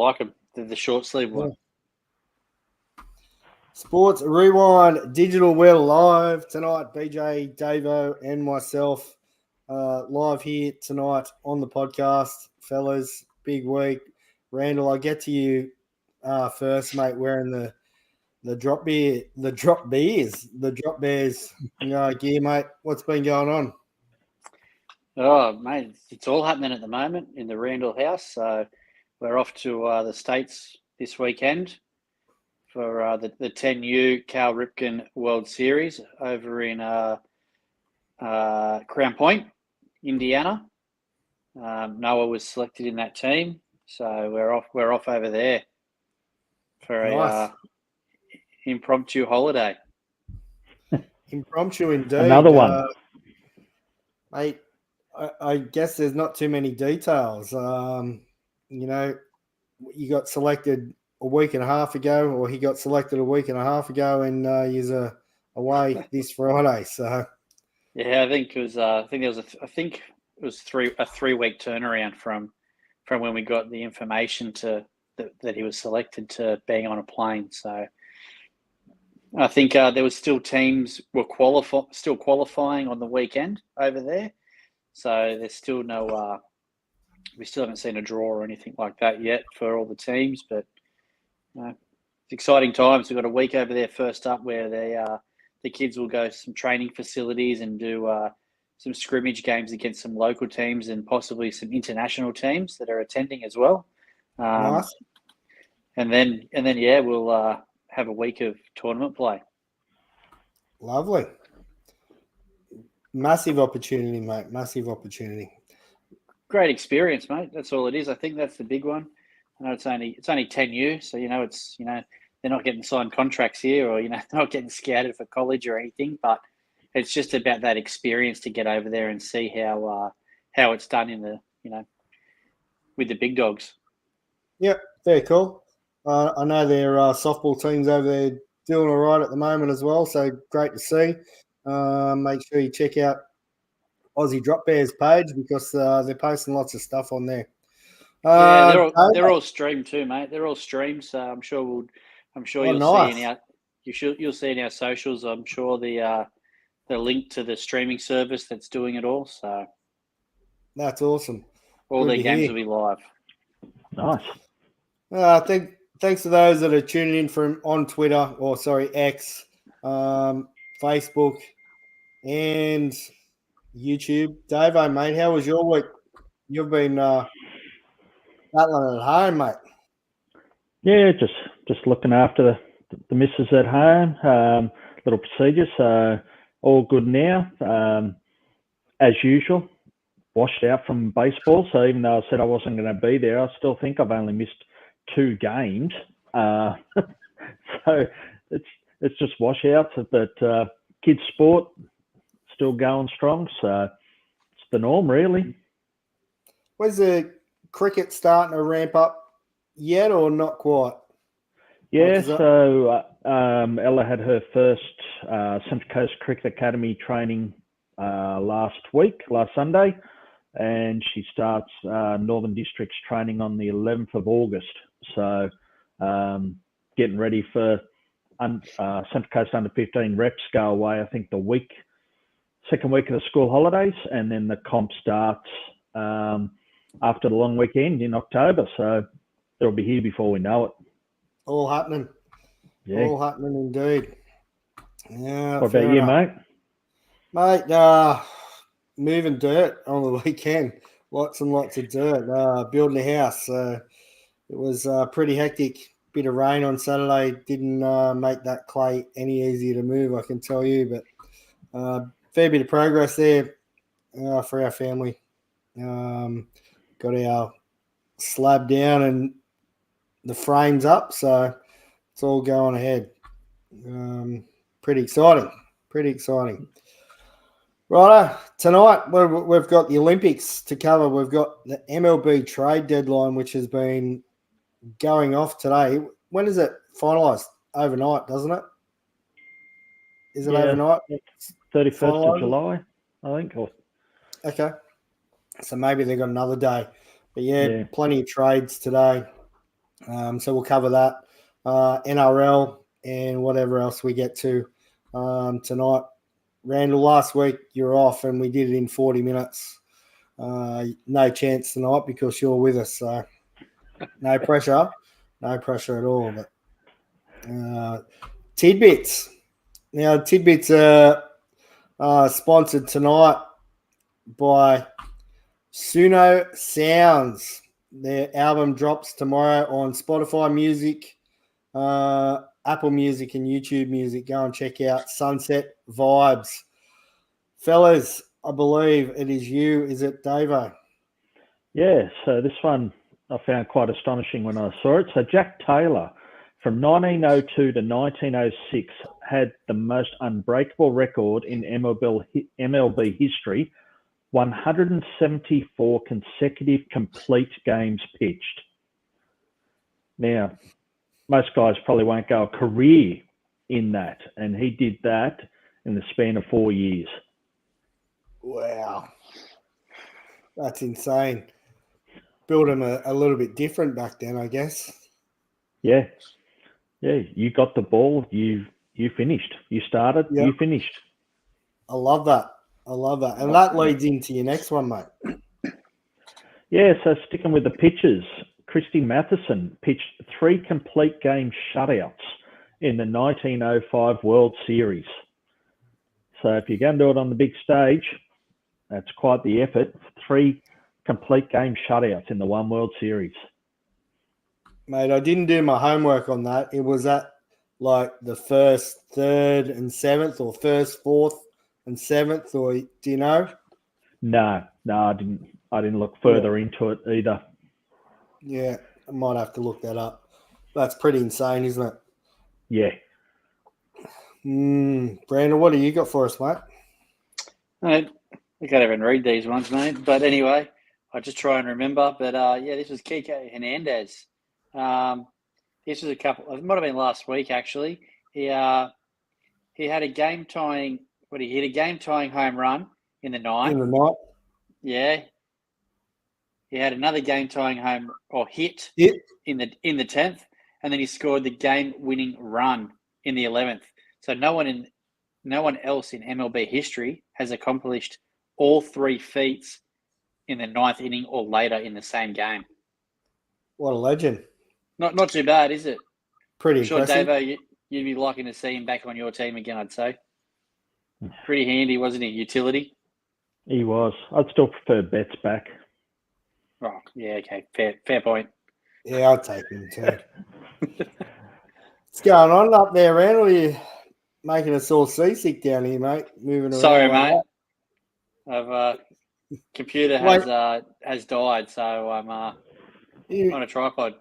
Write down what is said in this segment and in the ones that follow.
like them. They're the short sleeve one. Sports Rewind Digital. We're live tonight. BJ, Davo, and myself live here tonight on the podcast. Fellas, big week. Randall, I get to you first, mate, wearing the drop bears gear, mate. What's been going on? Oh, mate, it's all happening at the moment in the Randall house. So we're off to the States this weekend for the 10U Cal Ripken World Series over in Crown Point, Indiana. Noah was selected in that team, so we're off over there for a impromptu holiday. Impromptu indeed. Another one. Mate, I guess there's not too many details. You got selected a week and a half ago, or he got selected a week and a half ago, and he's away this Friday. So yeah, I think it was. I think it was a 3-week turnaround from when we got the information to that he was selected to being on a plane. So I think there was still teams were still qualifying on the weekend over there. So there's still no. We still haven't seen a draw or anything like that yet for all the teams, but it's exciting times. We've got a week over there first up where the kids will go to some training facilities and do some scrimmage games against some local teams and possibly some international teams that are attending as well. nice. And then we'll have a week of tournament play. Lovely. Massive opportunity, mate. Massive opportunity. Great experience, mate. That's all it is. I think that's the big one. I know it's only 10U, so they're not getting signed contracts here, or they're not getting scouted for college or anything. But it's just about that experience to get over there and see how it's done in the with the big dogs. Yeah, very cool. I know their softball teams over there doing all right at the moment as well, so great to see. Make sure you check out Aussie Drop Bears page because they're posting lots of stuff on there. Yeah, they're all streamed too, mate. They're all streamed, so I'm sure you'll see in our socials. I'm sure the link to the streaming service that's doing it all. So that's awesome. All their games will be live. Nice. I think thanks to those that are tuning in from on Twitter X, Facebook, and YouTube. Davo, mate, how was your week? You've been battling at home, mate. Yeah, just looking after the missus at home. Little procedures, so all good now. As usual, washed out from baseball. So even though I said I wasn't going to be there, I still think I've only missed 2 games. So it's just washouts, but kids' sport still going strong. So it's the norm, really. Was the cricket starting to ramp up yet, or not quite? Yeah, so Ella had her first Central Coast Cricket Academy training last Sunday, and she starts Northern Districts training on the 11th of August. So getting ready for Central Coast Under 15 reps go away, I think the second week of the school holidays, and then the comp starts after the long weekend in October. So it'll be here before we know it. All happening. Yeah. All happening indeed. Yeah. What about you, mate? Mate, moving dirt on the weekend. Lots and lots of dirt. Building a house. It was pretty hectic. Bit of rain on Saturday. Didn't make that clay any easier to move, I can tell you. But fair bit of progress there for our family. Got our slab down and the frame's up, so it's all going ahead. Pretty exciting. Right, tonight we've got the Olympics to cover. We've got the MLB trade deadline, which has been going off today. When is it finalised? Overnight, doesn't it? Is it overnight? 31st of July, I think. Okay. So maybe they've got another day. But yeah, plenty of trades today. So we'll cover that, NRL and whatever else we get to tonight. Randall, last week you're off and we did it in 40 minutes. No chance tonight because you're with us. So no pressure at all. But Tidbits. Now, Tidbits are sponsored tonight by Suno Sounds. Their album drops tomorrow on Spotify Music, Apple Music, and YouTube Music. Go and check out Sunset Vibes. Fellas, I believe it is you. Is it, Davo? Yeah, so this one I found quite astonishing when I saw it. So Jack Taylor, from 1902 to 1906, had the most unbreakable record in MLB history, 174 consecutive complete games pitched. Now, most guys probably won't go a career in that, and he did that in the span of 4 years. Wow. That's insane. Built him a little bit different back then, I guess. Yeah. Yeah, you got the ball, you finished. You started, Yep. You finished. I love that. And that leads into your next one, mate. Yeah, so sticking with the pitchers, Christy Matheson pitched 3 complete game shutouts in the 1905 World Series. So if you're going to do it on the big stage, that's quite the effort. 3 complete game shutouts in the one World Series. Mate, I didn't do my homework on that. It was at like the first, third, and seventh, or first, fourth, and seventh, or do you know? No, I didn't look further into it either. Yeah, I might have to look that up. That's pretty insane, isn't it? Yeah. Brandon, what do you got for us, mate? I can't even read these ones, mate. But anyway, I just try and remember. But this was Kike Hernandez. This was it might have been last week actually. He had a game tying. He hit a game tying home run in the ninth. Yeah. He had another game tying hit in the 10th, and then he scored the game winning run in the 11th. So no one else in MLB history has accomplished all 3 feats in the 9th inning or later in the same game. What a legend! Not too bad, is it? Pretty I'm sure, impressive. Davo, you'd be liking to see him back on your team again, I'd say. Pretty handy, wasn't he? Utility. He was. I'd still prefer Betts back. Oh, yeah, okay. Fair point. Yeah, I'll take him too. What's going on up there, Randall? You making us all seasick down here, mate? Moving around. Sorry, mate. I've computer has died, so I'm on a tripod.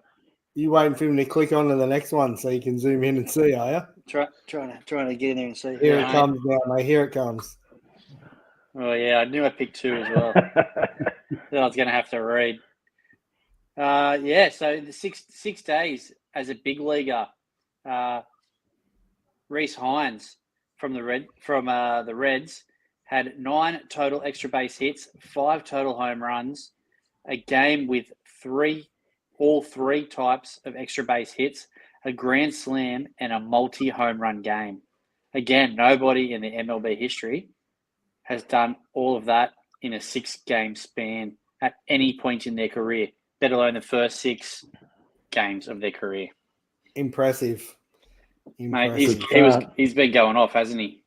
You waiting for him to click on to the next one so you can zoom in and see, are you? Trying to get in there and see. Here it comes now, mate. Here it comes. Oh yeah, I knew I picked 2 as well. Then I was going to have to read. So the six days as a big leaguer, Reese Hines from the Reds had 9 total extra base hits, 5 total home runs, a game with all three types of extra base hits, a grand slam, and a multi-home run game. Again, nobody in the MLB history has done all of that in a 6-game span at any point in their career, let alone the first 6 games of their career. Impressive. Mate, he's been going off, hasn't he?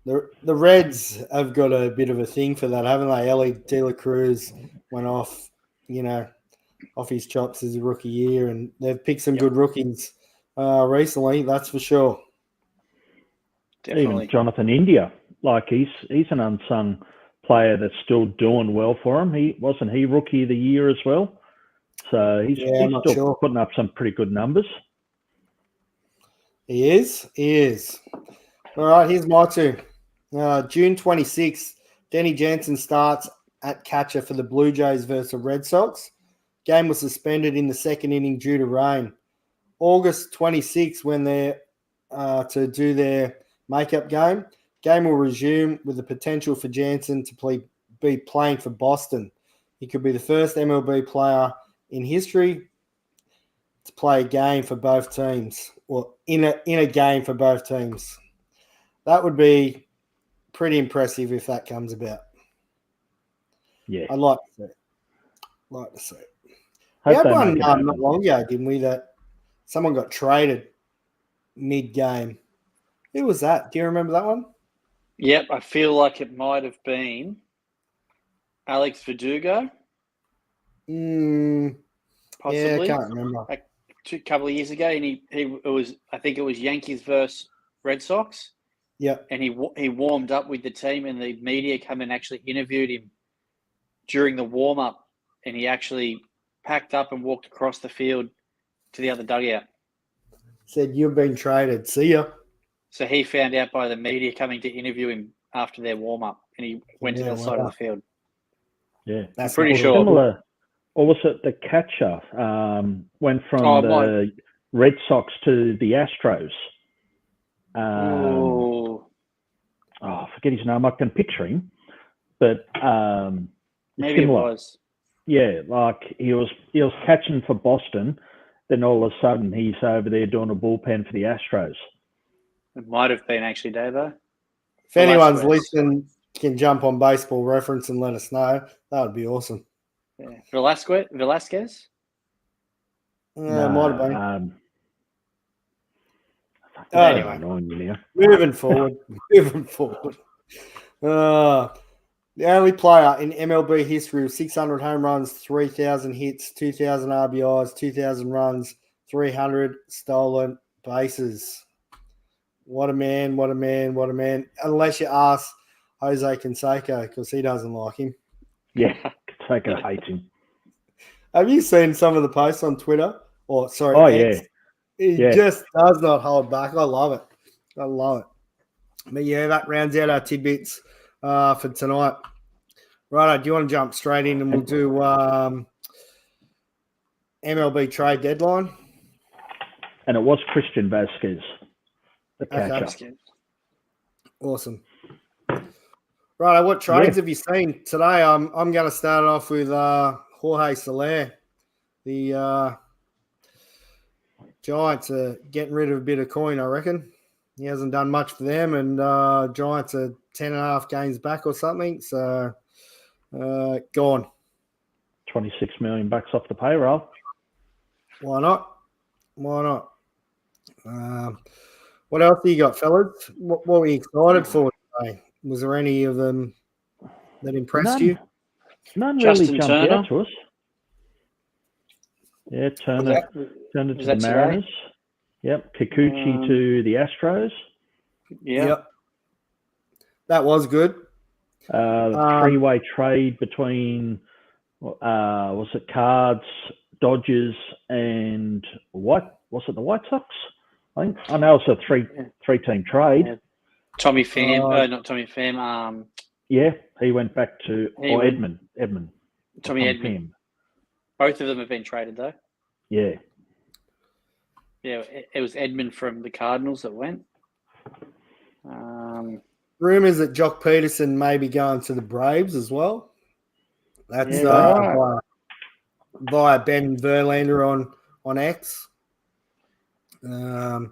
The Reds have got a bit of a thing for that, haven't they? Ellie De La Cruz went off, off his chops as a rookie year, and they've picked some good rookies recently, that's for sure. Definitely. Even Jonathan India, he's an unsung player that's still doing well for him. Wasn't he rookie of the year as well? So he's still putting up some pretty good numbers. He is. All right, here's my 2. June 26th, Denny Jansen starts at catcher for the Blue Jays versus the Red Sox. Game was suspended in the 2nd inning due to rain. August 26th, when they're to do their makeup game, game will resume with the potential for Jansen to be playing for Boston. He could be the first MLB player in history to play a game for both teams, or in a game for both teams. That would be pretty impressive if that comes about. Yeah. I'd like to see it. Hope We had they one make it happen. not long ago, didn't we, that someone got traded mid-game. Who was that? Do you remember that one? Yep, I feel like it might have been Alex Verdugo. Yeah, Possibly. I can't remember. A couple of years ago, and I think it was Yankees versus Red Sox. Yep. And he warmed up with the team, and the media came and actually interviewed him during the warm-up, and he actually packed up and walked across the field to the other dugout. Said, "You've been traded. See ya." So he found out by the media coming to interview him after their warm-up, and he went to the other side of the field. Yeah. That's pretty cool. sure. Similar, or was it the catcher went from the Red Sox to the Astros? I forget his name. I can picture him, but maybe similar. it was. Yeah, like he was catching for Boston, then all of a sudden he's over there doing a bullpen for the Astros. It might have been actually, Davo. If anyone's listening, can jump on Baseball Reference and let us know. That would be awesome. Yeah. Velasquez? No, might have been. Anyway, moving forward. The only player in MLB history with 600 home runs, 3,000 hits, 2,000 RBIs, 2,000 runs, 300 stolen bases. What a man, what a man, what a man. Unless you ask Jose Canseco, because he doesn't like him. Yeah, Canseco hates him. Have you seen some of the posts on Twitter? X? Yeah. He just does not hold back. I love it. But yeah, that rounds out our tidbits for tonight. Right, do you want to jump straight in and we'll do MLB trade deadline? And it was Christian Vasquez, the catcher. Okay. Awesome. Right, what trades have you seen today? I'm going to start off with Jorge Soler. The Giants are getting rid of a bit of coin, I reckon. He hasn't done much for them, and Giants are 10.5 games back or something. So, gone. $26 million off the payroll. Why not? What else have you got, fellas? What were you excited for today? Was there any of them that impressed you? None Justin really jumped Turner. out to us. Yeah, Turner to the Mariners. Today? Yep, Kikuchi to the Astros. Yep. That was good. Three-way trade between was it Cards, Dodgers, and what was it? The White Sox? I think I know it's a three-team trade. Yeah. Tommy Pham, not Tommy Pham. Yeah, he went back to Edmund. Tommy Edmund. Both of them have been traded though. Yeah. Yeah, it was Edmund from the Cardinals that went. Rumors that Jock Peterson may be going to the Braves as well. That's via Ben Verlander on X. What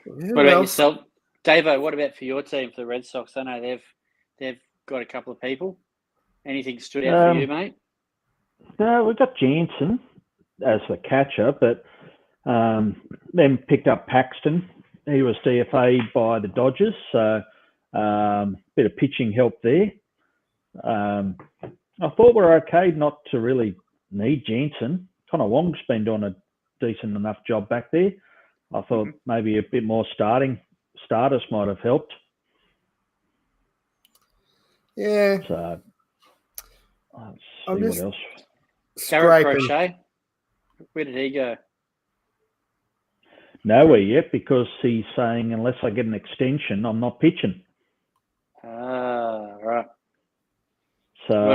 about yourself, Davo? What about for your team, for the Red Sox? I know they've got a couple of people. Anything stood out for you, mate? No, we got Jansen as the catcher, but then picked up Paxton. He was DFA'd by the Dodgers, so bit of pitching help there. I thought we're okay not to really need Jansen. Connor Wong's been doing a decent enough job back there. I thought maybe a bit more starters might have helped. Yeah. So let's see what else. Garrett Crochet, where did he go? Nowhere yet, because he's saying unless I get an extension, I'm not pitching. Right. So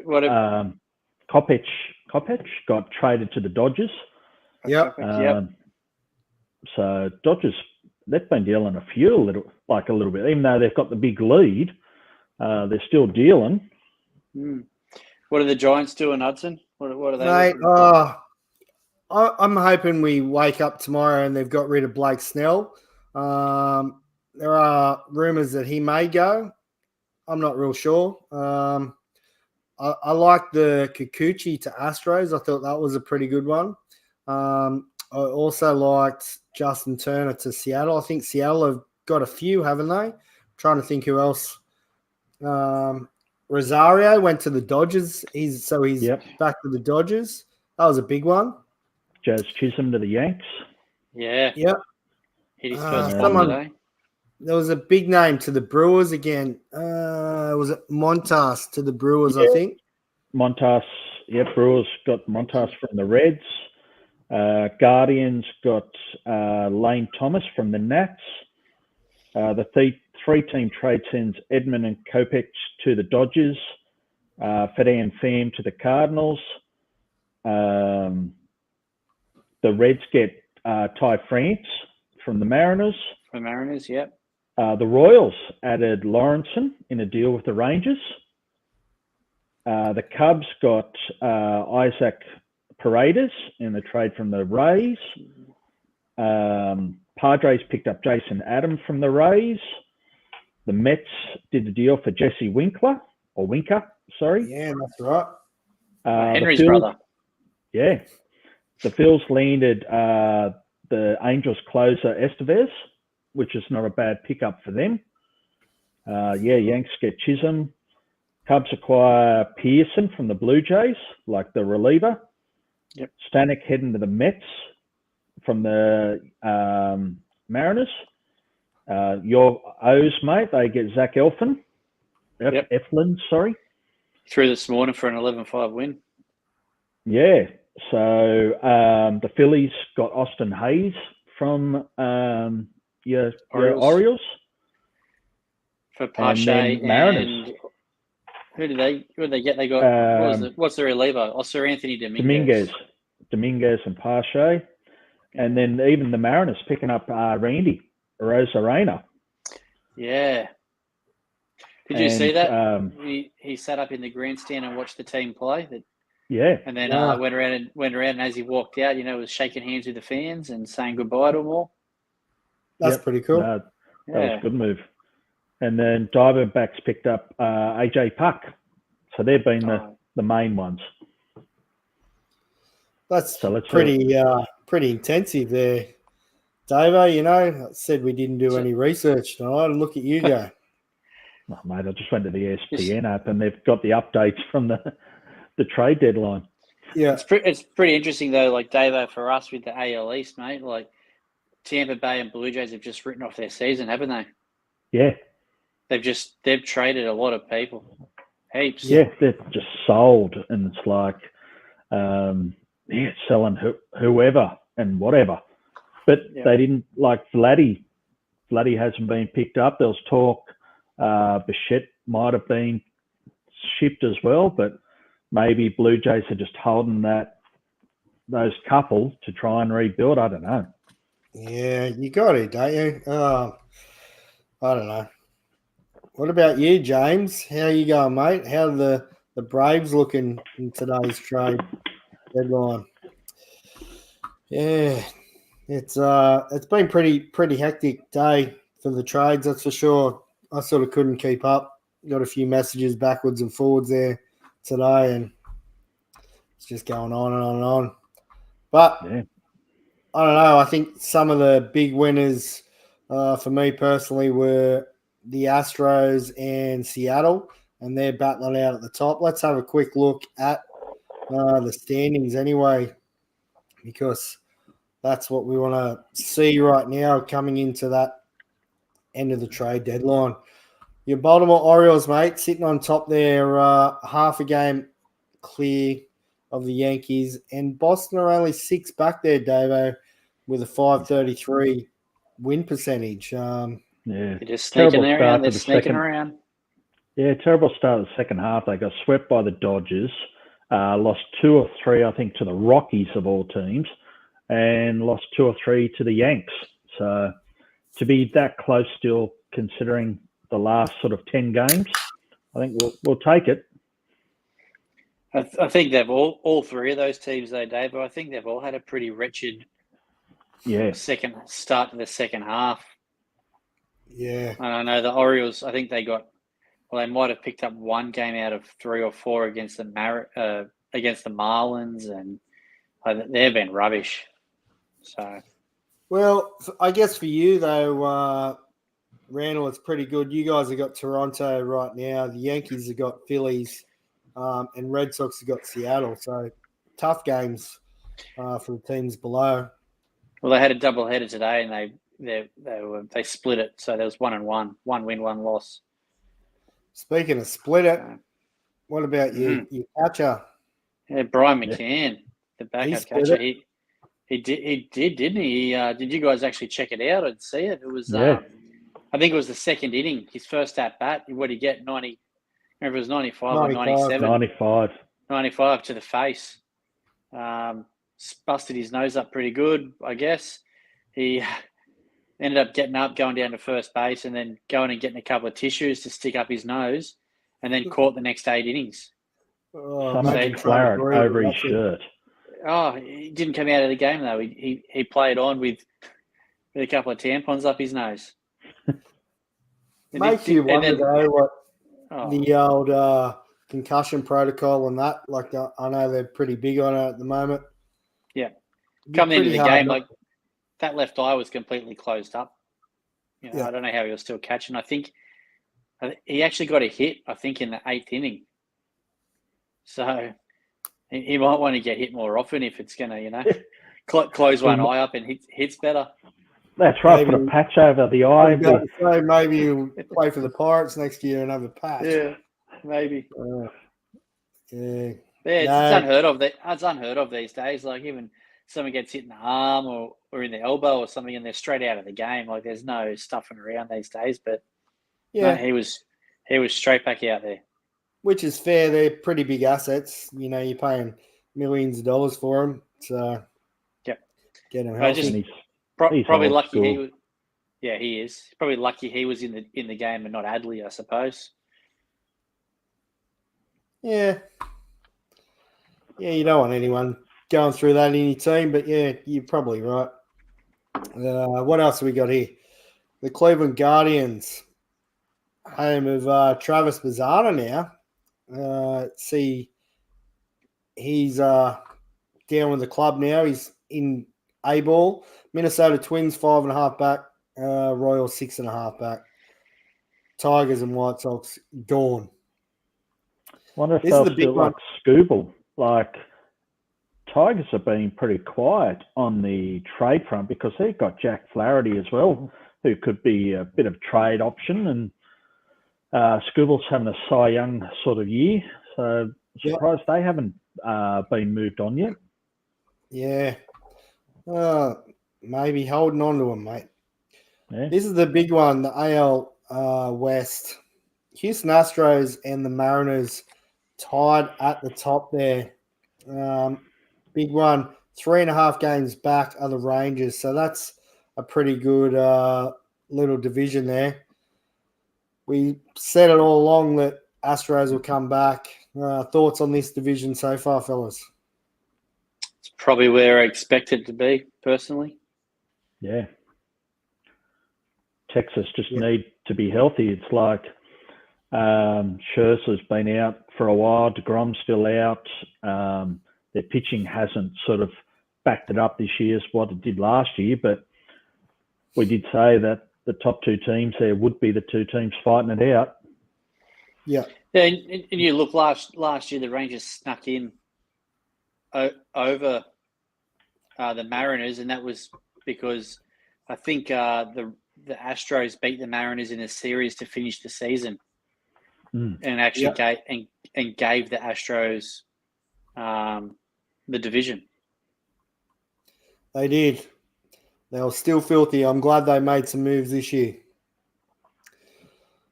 what about Kopech got traded to the Dodgers. Yep. So Dodgers, they've been dealing a little bit, even though they've got the big lead. They're still dealing. What are the Giants doing, Hudson? What are they? Mate, I'm hoping we wake up tomorrow and they've got rid of Blake Snell. There are rumours that he may go. I'm not real sure. I like the Kikuchi to Astros. I thought that was a pretty good one. I also liked Justin Turner to Seattle. I think Seattle have got a few, haven't they? I'm trying to think who else. Rosario went to the Dodgers. He's back to the Dodgers. That was a big one. Jazz Chisholm to the Yanks. Yeah. Yep. Hit his first bomb today. There was a big name to the Brewers again. Was it Montas to the Brewers, I think? Montas. Yeah, Brewers got Montas from the Reds. Guardians got Lane Thomas from the Nats. The three-team trade sends Edman and Kopech to the Dodgers. Fadan Pham to the Cardinals. The Reds get Ty France from the Mariners. From Mariners, yep. The Royals added Lawrenson in a deal with the Rangers. The Cubs got Isaac Paredes in the trade from the Rays. Padres picked up Jason Adam from the Rays. The Mets did the deal for Jesse Winker. Yeah, that's right. Henry's brother. Yeah. The Phils landed the Angels closer Estevez, which is not a bad pickup for them. Yanks get Chisholm. Cubs acquire Pearson from the Blue Jays, like the reliever. Yep. Stanek heading to the Mets from the Mariners. Your O's, mate, they get Zach Eflin. Eflin, sorry. Threw this morning for an 11-5 win. Yeah. So the Phillies got Austin Hayes from your Orioles. For Pache and Mariners. Who did they get? They got what's the reliever? Sir Anthony Dominguez. Dominguez and Pache. And then even the Mariners picking up Randy Rosarena. Yeah. Did you see that? He sat up in the grandstand and watched the team play. And then went around and as he walked out, was shaking hands with the fans and saying goodbye to them all. That's pretty cool. That was a good move. And then Diamondbacks picked up AJ Puck. So they've been the main ones. That's pretty intensive there. Davo, I said we didn't do any research tonight. Look at you go. Oh, mate, I just went to the ESPN app and they've got the updates from the trade deadline. Yeah. It's pretty interesting, though, like, Davo, for us with the AL East, mate, like, Tampa Bay and Blue Jays have just written off their season, haven't they? Yeah. They've traded a lot of people. Heaps. Yeah, they're just sold, and it's like, selling whoever and whatever. But they didn't, like Vladdy. Vladdy hasn't been picked up. There was talk Bichette might have been shipped as well, but maybe Blue Jays are just holding those couple to try and rebuild. I don't know. Yeah, you got it, don't you? I don't know. What about you, James? How you going, mate? How are the Braves looking in today's trade deadline? Yeah, it's been pretty hectic day for the trades, that's for sure. I sort of couldn't keep up. Got a few messages backwards and forwards there today, and it's just going on and on and on. But I don't know. I think some of the big winners for me personally were the Astros and Seattle, and they're battling out at the top. Let's have a quick look at the standings anyway, because that's what we want to see right now coming into that end of the trade deadline. Your Baltimore Orioles, mate, sitting on top there, half a game clear of the Yankees, and Boston are only 6 back there, Davo, with a .533 win percentage. They're just sneaking around. They're sneaking around. Yeah, terrible start of the second half. They got swept by the Dodgers, lost 2 or 3, I think, to the Rockies of all teams, and lost 2 or 3 to the Yanks. So to be that close still, considering the last sort of 10 games, I think we'll take it. I think they've all three of those teams, though, Dave. I think they've all had a pretty wretched second start to the second half. Yeah. And I know the Orioles. I think they might have picked up one game out of 3 or 4 against the Marlins, and they've been rubbish. So, well, I guess for you though, Randall, it's pretty good. You guys have got Toronto right now. The Yankees have got Phillies, and Red Sox have got Seattle. So tough games for the teams below. well, they had a double header today, and they split it. So there was 1-1, 1 win, 1 loss. Speaking of split it, what about your catcher? Yeah, Brian McCann, the backup catcher. He did, didn't he? Did you guys actually check it out and see it? It was, I think it was the second inning, his first at bat. What did he get? 90? Remember, it was 95 or 97. 95 to the face. Busted his nose up pretty good, I guess. He ended up getting up, going down to first base, and then going and getting a couple of tissues to stick up his nose, and then caught the next 8 innings. Some claret over his shirt. Oh, he didn't come out of the game, though. He played on with a couple of tampons up his nose. Makes you wonder, though, what the old concussion protocol and that. Like, I know they're pretty big on it at the moment. Yeah. Coming into the game, like, that left eye was completely closed up. You know, I don't know how he was still catching. I think he actually got a hit, I think, in the 8th inning. So he might want to get hit more often if it's going to, close one eye up and hits better. That's right, put a patch over the eye. So maybe he'll play for the Pirates next year and have a patch. Yeah, maybe. Yeah, it's unheard of. It's unheard of these days. Like, even someone gets hit in the arm or in the elbow or something, and they're straight out of the game. Like, there's no stuffing around these days. But no, he was straight back out there. Which is fair. They're pretty big assets. You know, you're paying millions of dollars for them. So get him healthy. Probably lucky he was. Yeah, he is. Probably lucky he was in the game and not Adley, I suppose. Yeah. Yeah, you don't want anyone going through that in your team, but yeah, you're probably right. What else have we got here? The Cleveland Guardians, home of Travis Bazzana now. See, he's down with the club now. He's in A-ball. Minnesota Twins 5.5 back. Royals 6.5 back. Tigers and White Sox gone. Wonder if they'll still like Scooble. Like, Tigers have been pretty quiet on the trade front because they've got Jack Flaherty as well, who could be a bit of trade option. And Scooble's having a Cy Young sort of year. So surprised they haven't been moved on yet. Yeah. Maybe holding on to him, mate. Yeah. This is the big one, the AL West. Houston Astros and the Mariners tied at the top there. Big one. 3.5 games back are the Rangers. So that's a pretty good little division there. We said it all along that Astros will come back. Thoughts on this division so far, fellas? It's probably where I expect it to be, personally. Yeah. Texas just need to be healthy. It's like Scherzer's been out for a while. DeGrom's still out. Their pitching hasn't sort of backed it up this year as what it did last year, but we did say that the top 2 teams there would be the 2 teams fighting it out. Yeah. Yeah, and you look last year, the Rangers snuck in over the Mariners, and that was because I think the Astros beat the Mariners in a series to finish the season, and actually gave the Astros the division. They did. They were still filthy. I'm glad they made some moves this year.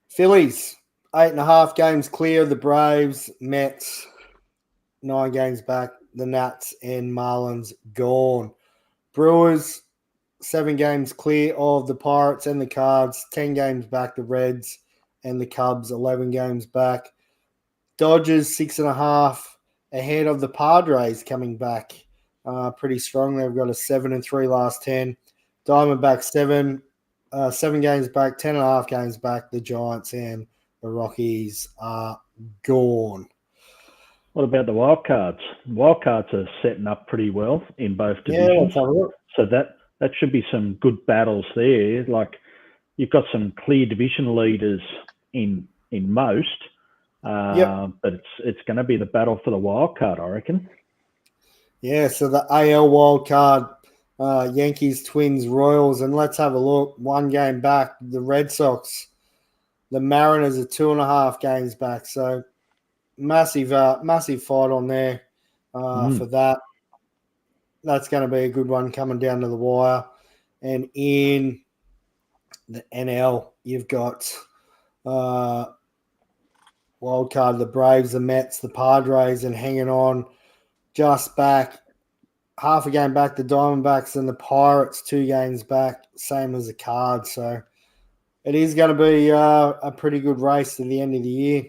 Phillies, 8.5 games clear of the Braves. Mets, 9 games back. The Nats and Marlins gone. Brewers, 7 games clear of the Pirates and the Cards. 10 games back. The Reds and the Cubs, 11 games back. Dodgers, 6.5. ahead of the Padres coming back pretty strong. They've got a 7-3 last 10. Diamondbacks 7 games back, 10.5 games back. The Giants and the Rockies are gone. What about the Wildcards? Wildcards are setting up pretty well in both divisions. Yeah, let's have a look. So that should be some good battles there. Like, you've got some clear division leaders in most, but it's going to be the battle for the wild card, I reckon. Yeah, so the AL wild card, Yankees, Twins, Royals, and let's have a look. 1 game back, the Red Sox. The Mariners are 2.5 games back, so massive fight on there for that. That's going to be a good one coming down to the wire. And in the NL, you've got wild card, the Braves, the Mets, the Padres, and hanging on just back, half a game back, the Diamondbacks and the Pirates, 2 games back, same as the Cards. So it is going to be a pretty good race to the end of the year.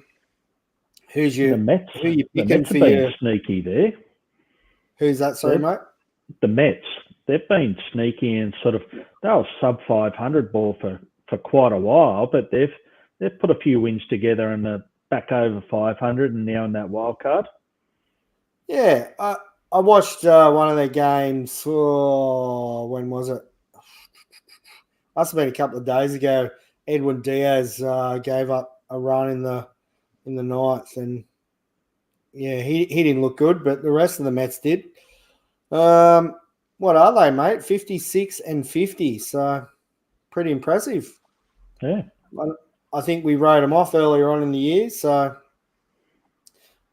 The Mets? Who are you picking the Mets for have been your? sneaky there. Who's that? Sorry, mate. The Mets. They've been sneaky and sort of they were sub 500 ball for quite a while, but they've put a few wins together and they're back over 500 and now in that wild card. Yeah, I watched one of their games. When was it? Must have been a couple of days ago. Edwin Diaz gave up a run in the ninth, and yeah, he didn't look good, but the rest of the Mets did. What are they, mate? 56 and 50, so pretty impressive. Yeah, I think we wrote them off earlier on in the year, so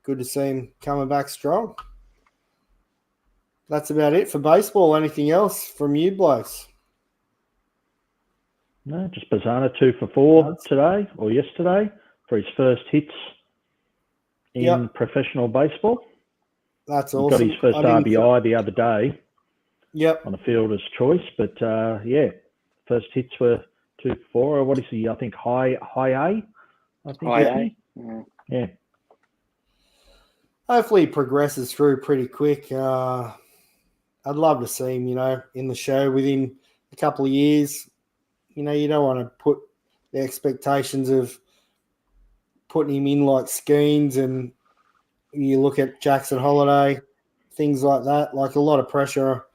good to see him coming back strong. That's about it for baseball. Anything else from you blokes? No, just Bazzana 2 for 4 today or yesterday for his first hits in professional baseball. That's he awesome. Got his first RBI the other day. Yep. On a fielder's choice, but first hits were 2 for 4. Or what is he? I think high A. I think high A. Yeah. Hopefully he progresses through pretty quick. I'd love to see him, in the show within a couple of years. You don't want to put the expectations of putting him in like Skeens, and you look at Jackson Holiday, things like that, like a lot of pressure.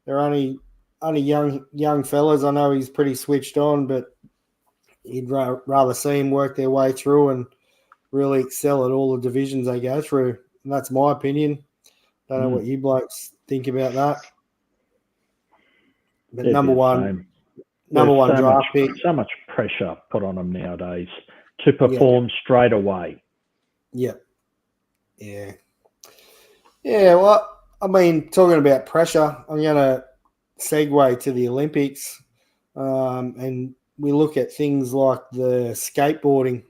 They're only young fellas. I know he's pretty switched on, but you'd rather see him work their way through and really excel at all the divisions they go through. And that's my opinion. Don't know what you blokes think about that. But number one draft pick. So much pressure put on them nowadays to perform straight away. Yeah. Yeah. Yeah, well, I mean, talking about pressure, I'm going to segue to the Olympics. And we look at things like the skateboarding.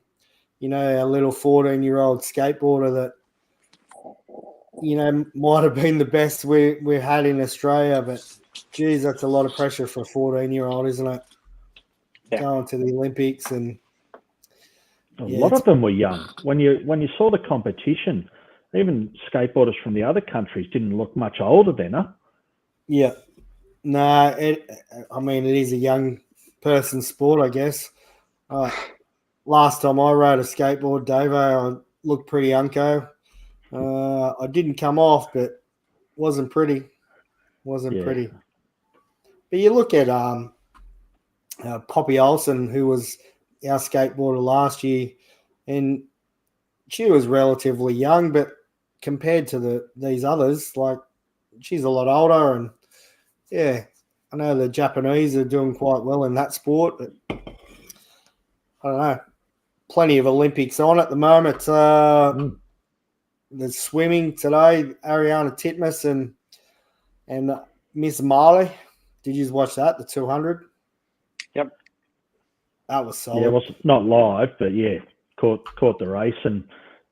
Our little 14-year-old skateboarder that, might have been the best we had in Australia. But, geez, that's a lot of pressure for a 14-year-old, isn't it? Yeah. Going to the Olympics. And a lot of them were young. When you saw the competition, even skateboarders from the other countries didn't look much older than her. Yeah. No, it is a young person sport, I guess. Last time I rode a skateboard, Dave, I looked pretty unco. I didn't come off, but wasn't pretty. Pretty. But you look at Poppy Olsen, who was our skateboarder last year, and she was relatively young, but compared to these others, like, she's a lot older. And yeah, I know the Japanese are doing quite well in that sport, but I don't know. Plenty of Olympics on at the moment. There's swimming today. Ariana Titmus and Miss Marley. Did you watch that? The 200. Yep. That was solid. Yeah, it was not live, but yeah, caught the race, and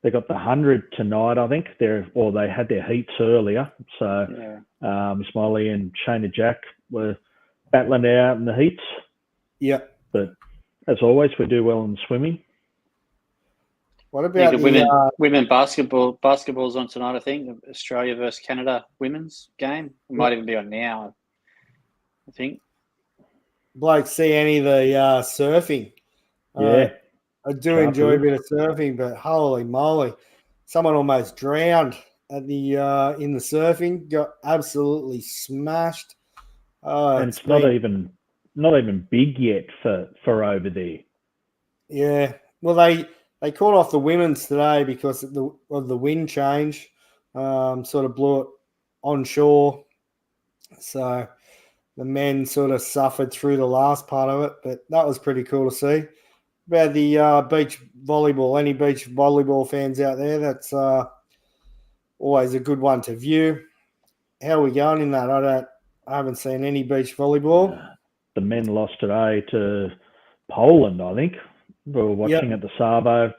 they got the 100 tonight. I think they had their heats earlier. So Miss Molly and Shayna Jack were battling out in the heats. Yeah. But as always, we do well in swimming. What about women basketball? Basketball's on tonight, I think. Australia versus Canada women's game. It might even be on now, I think. Blake, see any of the surfing? Yeah. I do enjoy a bit of surfing, but holy moly, someone almost drowned at the in the surfing. Got absolutely smashed. And it's not even big yet for over there. Yeah. Well, they called off the women's today because of the wind change. Sort of blew it onshore. So the men sort of suffered through the last part of it, but that was pretty cool to see. About the beach volleyball, any beach volleyball fans out there, that's always a good one to view. How are we going in that? I haven't seen any beach volleyball. The men lost today to Poland, I think. We were watching at the Savo.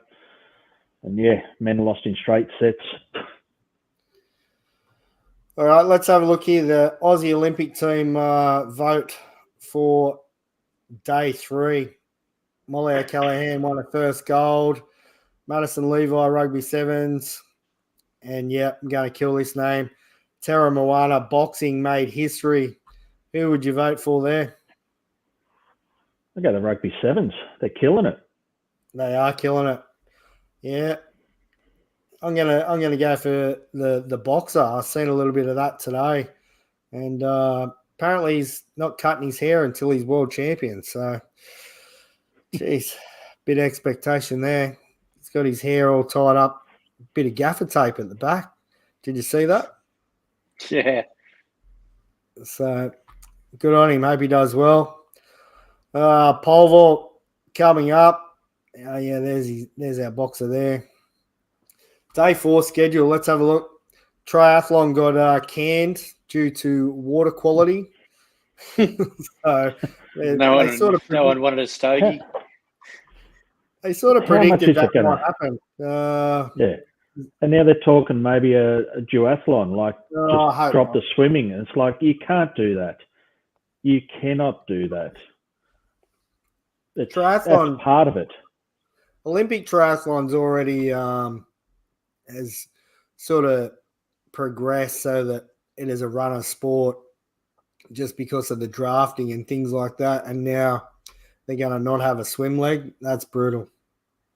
And yeah, men lost in straight sets. All right, let's have a look here. The Aussie Olympic team vote for day 3. Molly O'Callaghan won her first gold. Madison Levi, rugby sevens. And I'm going to kill this name. Tara Moana, boxing, made history. Who would you vote for there? I go the rugby sevens. They're killing it. They are killing it. Yeah. I'm gonna go for the boxer. I've seen a little bit of that today. And apparently he's not cutting his hair until he's world champion. So geez, bit of expectation there. He's got his hair all tied up, bit of gaffer tape at the back. Did you see that? Yeah. So good on him. Hope he does well. Pole vault coming up. There's our boxer there. Day 4 schedule. Let's have a look. Triathlon got canned due to water quality. So no one wanted a stogie. They sort of predicted that might happen. Yeah. And now they're talking maybe a duathlon, like just drop the swimming. And it's like, you can't do that. You cannot do that. That's part of it. Olympic triathlon's already has sort of progressed so that it is a runner sport just because of the drafting and things like that. And now they're going to not have a swim leg. That's brutal.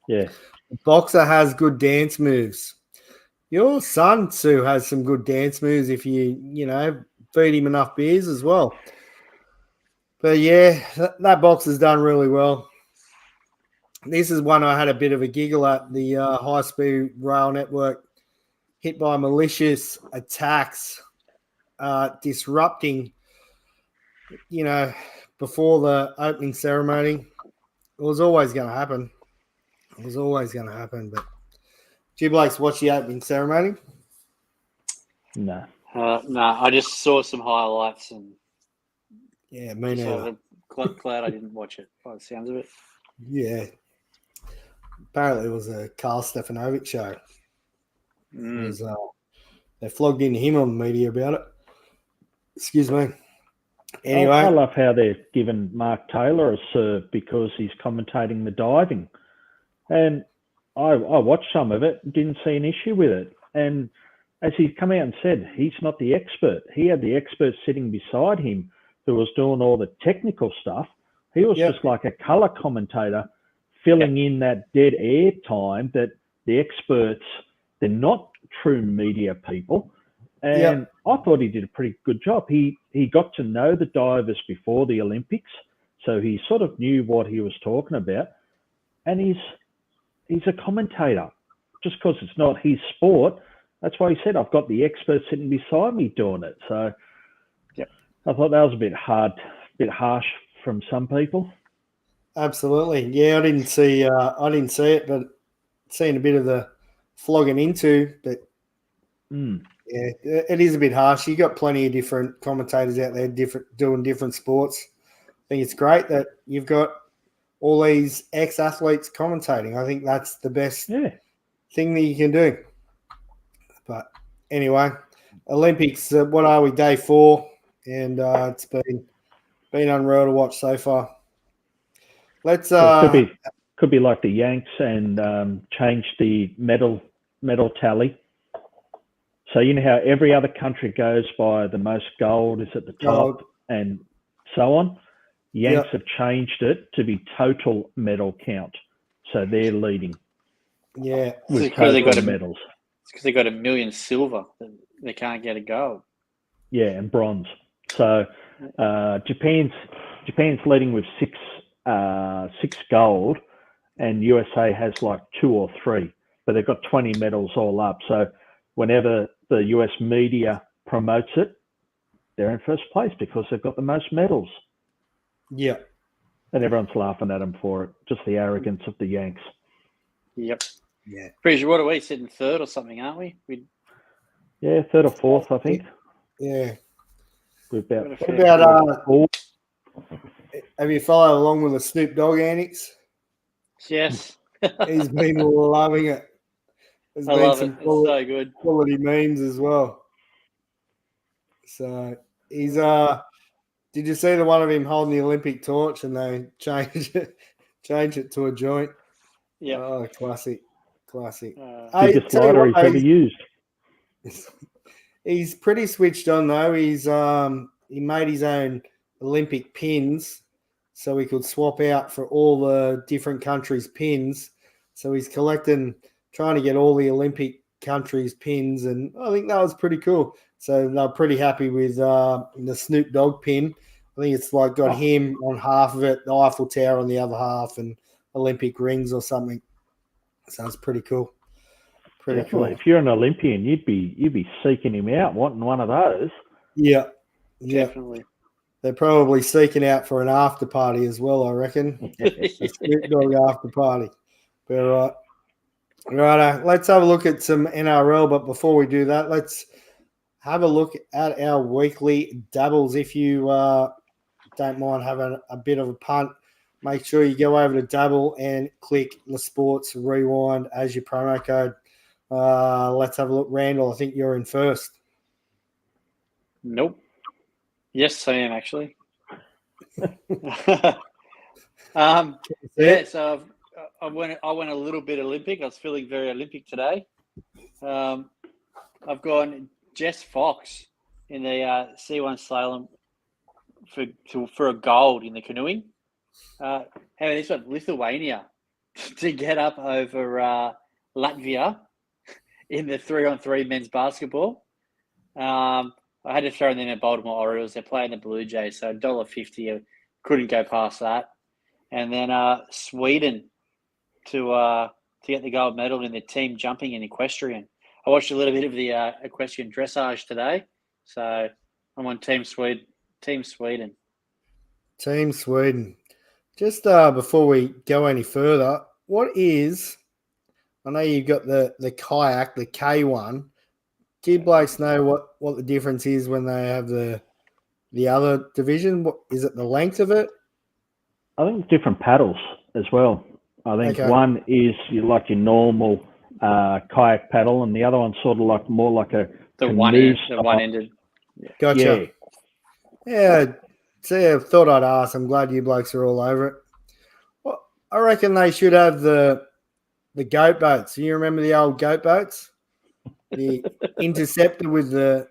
Yeah. The boxer has good dance moves. Your son, Sue, has some good dance moves if you feed him enough beers as well. But yeah, that boxer's done really well. This is one I had a bit of a giggle at. The high-speed rail network hit by malicious attacks, disrupting, before the opening ceremony. It was always going to happen. But do you Blakes watch the opening ceremony? No. No, I just saw some highlights and yeah, me neither. Glad I didn't watch it by the sounds of it. Yeah. Apparently it was a Carl Stefanovic show. It was, they flogged into him on the media about it. Excuse me. Anyway. I love how they're giving Mark Taylor a serve because he's commentating the diving. And I watched some of it, didn't see an issue with it. And as he's come out and said, he's not the expert. He had the expert sitting beside him who was doing all the technical stuff. He was just like a colour commentator filling in that dead air time that the experts, they're not true media people. And I thought he did a pretty good job. He got to know the divers before the Olympics, so he sort of knew what he was talking about. And he's a commentator. Just because it's not his sport, that's why he said, I've got the expert sitting beside me doing it. So I thought that was a bit harsh from some people. Absolutely. Yeah, I didn't see it, but seen a bit of the flogging into, but yeah, it is a bit harsh. You got plenty of different commentators out there doing different sports. I think it's great that you've got all these ex-athletes commentating. I think that's the best thing that you can do. But anyway, Olympics, what are we, day 4? And it's been unreal to watch so far. Let's could could be like the Yanks and change the medal tally. So you know how every other country goes by the most gold is at the top and so on. Yanks have changed it to be total medal count, so they're leading. Yeah, with total medals. It's because they got 1 million silver. They can't get a gold. Yeah, and bronze. So Japan's leading with six gold, and USA has like 2 or 3, but they've got 20 medals all up. So whenever the US media promotes it, they're in first place because they've got the most medals. Yeah. And everyone's laughing at them for it. Just the arrogance of the Yanks. Yep. Yeah. Pretty sure, what are we sitting third or something, aren't we? Yeah, third or fourth, I think. Yeah. We're about. What about have you followed along with the Snoop Dogg antics? Yes. He's been loving it. There's I been love some it. It's so good. Quality memes as well. So he's did you see the one of him holding the Olympic torch and they change it to a joint? Yeah. Oh, classic. Biggest lighter he's ever used. He's pretty switched on though. He's he made his own Olympic pins so he could swap out for all the different countries' pins. So he's trying to get all the Olympic countries' pins, and I think that was pretty cool. So they're pretty happy with the Snoop Dogg pin. I think it's like got him on half of it, the Eiffel Tower on the other half, and Olympic rings or something. So it's pretty cool. Pretty cool. If you're an Olympian, you'd be seeking him out, wanting one of those. Yeah. Definitely. They're probably seeking out for an after party as well, I reckon. A Snoop Dogg after party. But right, let's have a look at some NRL. But before we do that, let's have a look at our weekly dabbles. If you don't mind having a bit of a punt, make sure you go over to Dabble and click the Sports Rewind as your promo code. Let's have a look. Randall, I think you're in first. Nope. Yes, I am actually. So I went a little bit Olympic. I was feeling very Olympic today. I've gone Jess Fox in the C1 slalom for a gold in the canoeing. This one, Lithuania, to get up over Latvia in the 3-on-3 men's basketball. I had to throw in the Baltimore Orioles. They're playing the Blue Jays, so $1.50. I couldn't go past that. And then Sweden to get the gold medal in the team jumping and equestrian. I watched a little bit of the equestrian dressage today, so I'm on Team Sweden. Team Sweden. Just before we go any further, I know you've got the kayak, the K1. Do you blokes know what the difference is when they have the other division? What is it, the length of it? I think it's different paddles as well. I think one is your normal kayak paddle, and the other one's sort of more like a one-ended. Gotcha. Yeah. See, I thought I'd ask. I'm glad you blokes are all over it. Well, I reckon they should have the goat boats. You remember the old goat boats? The Interceptor with the,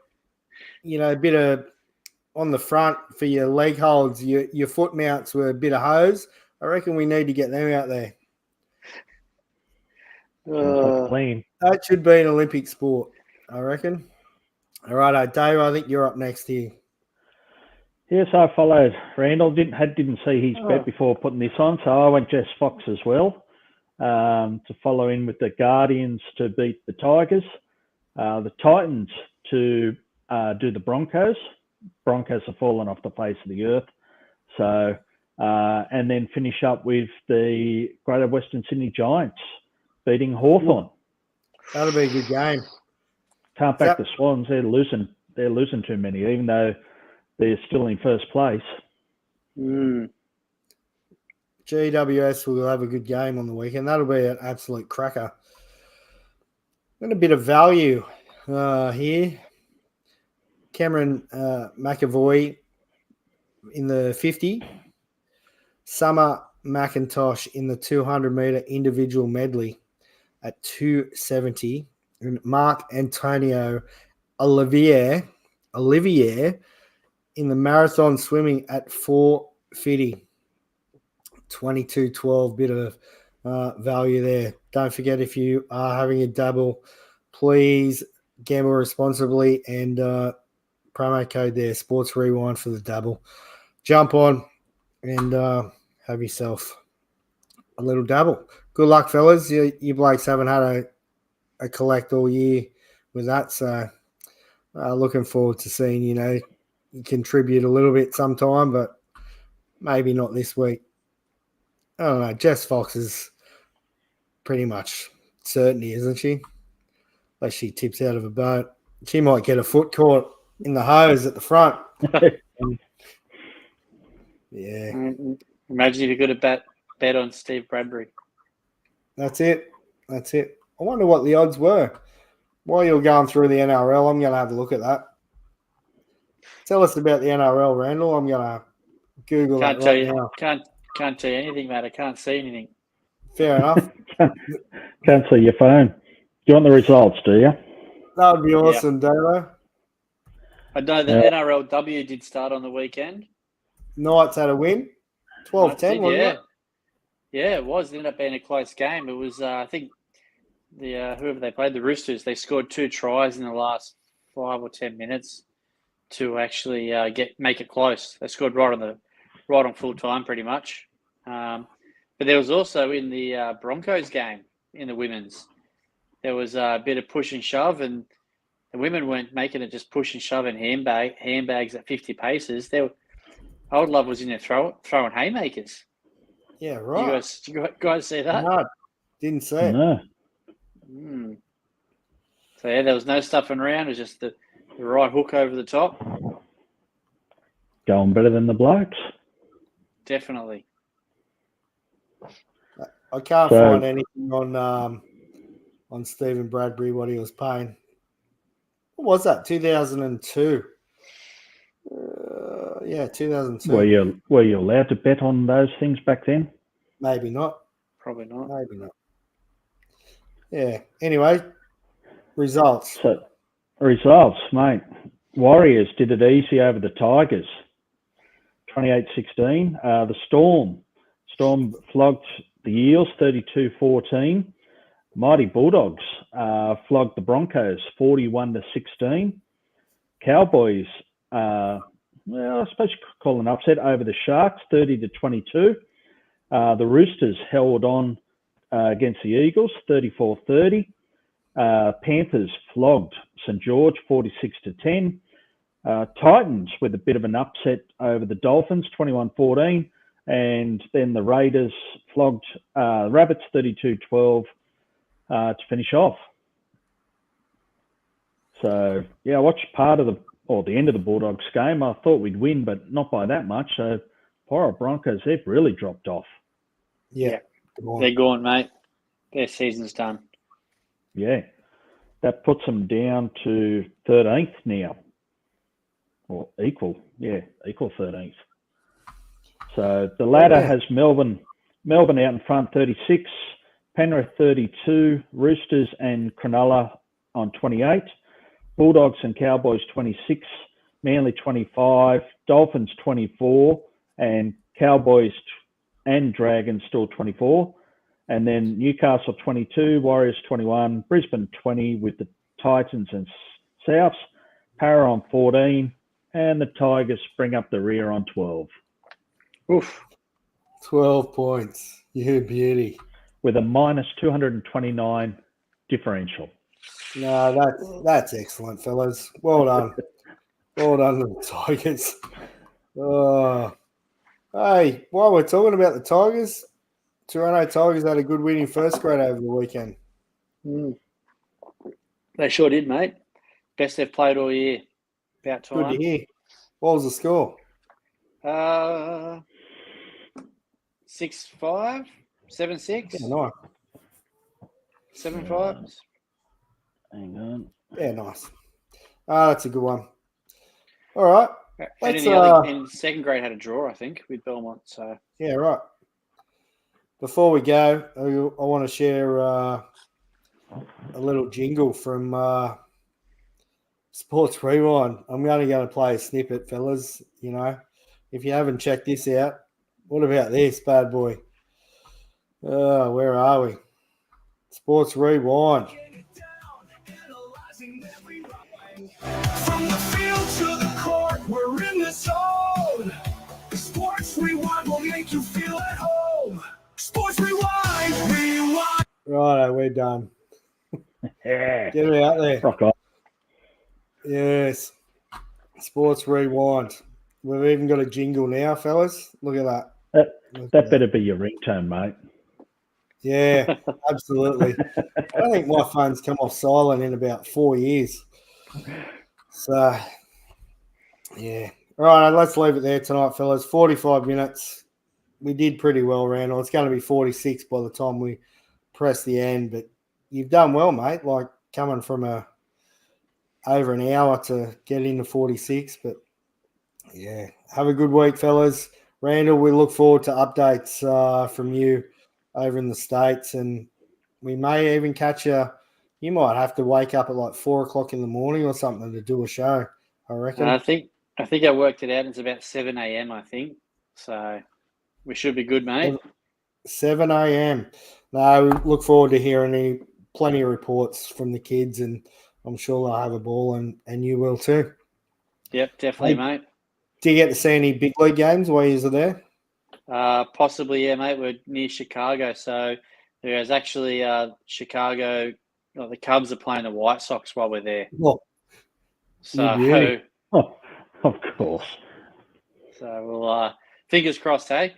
bit of on the front for your leg holds, your foot mounts were a bit of hose. I reckon we need to get them out there. That should be an Olympic sport, I reckon. All right, Dave, I think you're up next here. Yes, I followed Randall. Didn't see his bet before putting this on, so I went Jess Fox as well to follow in with the Guardians to beat the Tigers, the Titans to do the Broncos. Broncos have fallen off the face of the earth, so and then finish up with the Greater Western Sydney Giants beating Hawthorn. That'll be a good game. Can't back the Swans. They're losing too many, even though they're still in first place. GWS will have a good game on the weekend. That'll be an absolute cracker. Got a bit of value here. Cameron McAvoy in the 50. Summer McIntosh in the 200-meter individual medley at 2:70, and Mark Antonio Olivier in the marathon swimming at 4:50. 22.12, bit of value there. Don't forget, if you are having a dabble, please gamble responsibly, and promo code there, Sports Rewind for the dabble. Jump on and have yourself a little dabble. Good luck, fellas. You blokes haven't had a collect all year with that, so looking forward to seeing you contribute a little bit sometime, but maybe not this week. I don't know. Jess Fox is pretty much certainty, isn't she? Unless she tips out of a boat. She might get a foot caught in the hose at the front. Yeah. Imagine if you could have bet on Steve Bradbury. That's it. I wonder what the odds were. While you're going through the NRL, I'm going to have a look at that. Tell us about the NRL, Randall. I'm going to Google that right now. Can't tell you anything, mate. I can't see anything. Fair enough. Can't see your phone. Do you want the results, do you? That would be awesome, Dalo. I know the NRLW did start on the weekend. Knights had a win. 12-10, wasn't it? Yeah, it was. It ended up being a close game. It was, I think, whoever they played, the Roosters, they scored 2 tries in the last 5 or 10 minutes to actually make it close. They scored right on full time, pretty much. But there was also in the Broncos game in the women's, there was a bit of push and shove, and the women weren't making it just push and shove and handbags at 50 paces. Old Love was in there throwing haymakers. Yeah, right. You guys see that? No, didn't see it. No. So, yeah, there was no stuffing around. It was just the right hook over the top. Going better than the blokes. Definitely. I can't find anything on Stephen Bradbury, what he was paying. What was that? 2002. 2002. Were you allowed to bet on those things back then? Maybe not. Probably not. Maybe not. Yeah. Anyway, results. So, results, mate. Warriors did it easy over the Tigers. 28-16. The Storm flogged the Eels 32-14. Mighty Bulldogs flogged the Broncos 41-16. Cowboys, I suppose you could call an upset over the Sharks 30-22. The Roosters held on against the Eagles 34-30. Panthers flogged St. George 46-10. Titans with a bit of an upset over the Dolphins 21-14. And then the Raiders flogged Rabbits 32-12 to finish off. So, yeah, I watched part of the end of the Bulldogs game. I thought we'd win, but not by that much. So, poor Broncos, they've really dropped off. Yeah. They're gone, mate. Their season's done. Yeah. That puts them down to 13th now. Or equal 13th. So the ladder has Melbourne out in front 36, Penrith 32, Roosters and Cronulla on 28, Bulldogs and Cowboys 26, Manly 25, Dolphins 24, and Cowboys and Dragons still 24. And then Newcastle 22, Warriors 21, Brisbane 20 with the Titans and Souths, Para on 14, and the Tigers bring up the rear on 12. Oof. 12 points. You beauty. With a minus 229 differential. No, that's excellent, fellas. Well done. Well done to the Tigers. Hey, while we're talking about the Tigers, Toronto Tigers had a good win in first grade over the weekend. They sure did, mate. Best they've played all year. About time. Good to hear. What was the score? 6-5, 7-6. Yeah, nice. 7-5. Hang on. Yeah, nice. That's a good one. All right. And in second grade had a draw, I think, with Belmont. So yeah, right. Before we go, I want to share a little jingle from Sports Rewind. I'm only going to play a snippet, fellas. You know, if you haven't checked this out, what about this bad boy? Where are we? Sports Rewind. From the field to the court, we're in the zone. Sports Rewind will make you feel at home. Sports Rewind, rewind. Righto, we're done. Yeah. Get it out there. Rock on. Yes. Sports Rewind. We've even got a jingle now, fellas. Look at that. That better be your ringtone, mate. Yeah, absolutely. I don't think my phone's come off silent in about 4 years. So, yeah. All right, let's leave it there tonight, fellas. 45 minutes. We did pretty well, Randall. It's going to be 46 by the time we press the end, but you've done well, mate, like coming from over an hour to get into 46. But, yeah, have a good week, fellas. Randall, we look forward to updates from you over in the States, and we may even catch you. You might have to wake up at like 4 o'clock in the morning or something to do a show, I reckon. I think I worked it out. It's about 7 a.m., I think. So we should be good, mate. 7 a.m. No, we look forward to hearing plenty of reports from the kids, and I'm sure they'll have a ball, and you will too. Yep, definitely, mate. Do you get to see any big league games while you're there? Possibly, yeah, mate. We're near Chicago, so there's actually Chicago. The Cubs are playing the White Sox while we're there. Oh, so, of course. So we'll fingers crossed, hey.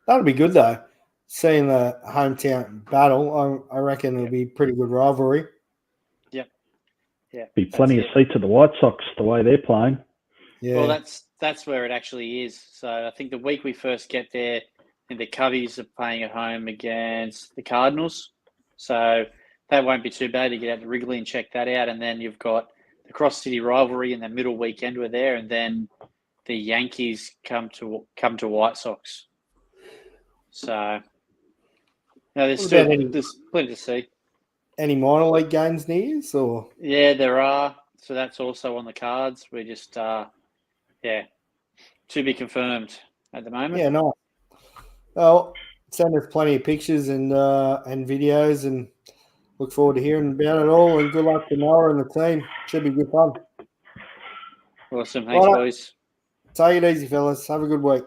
That'll be good though. Seeing the hometown battle, I reckon it'll be pretty good rivalry. Yep. Yeah. Be plenty of seats at the White Sox the way they're playing. Yeah. Well, that's where it actually is. So I think the week we first get there, and the Cubbies are playing at home against the Cardinals. So that won't be too bad to get out to Wrigley and check that out. And then you've got the cross-city rivalry in the middle weekend we're there, and then the Yankees come to White Sox. So there's plenty to see. Any minor league games near you? Or? Yeah, there are. So that's also on the cards. We're just to be confirmed at the moment. Yeah, nice. Well, send us plenty of pictures and videos, and look forward to hearing about it all. And good luck to Noah and the team. Should be good fun. Awesome. Thanks, boys. Take it easy, fellas. Have a good week.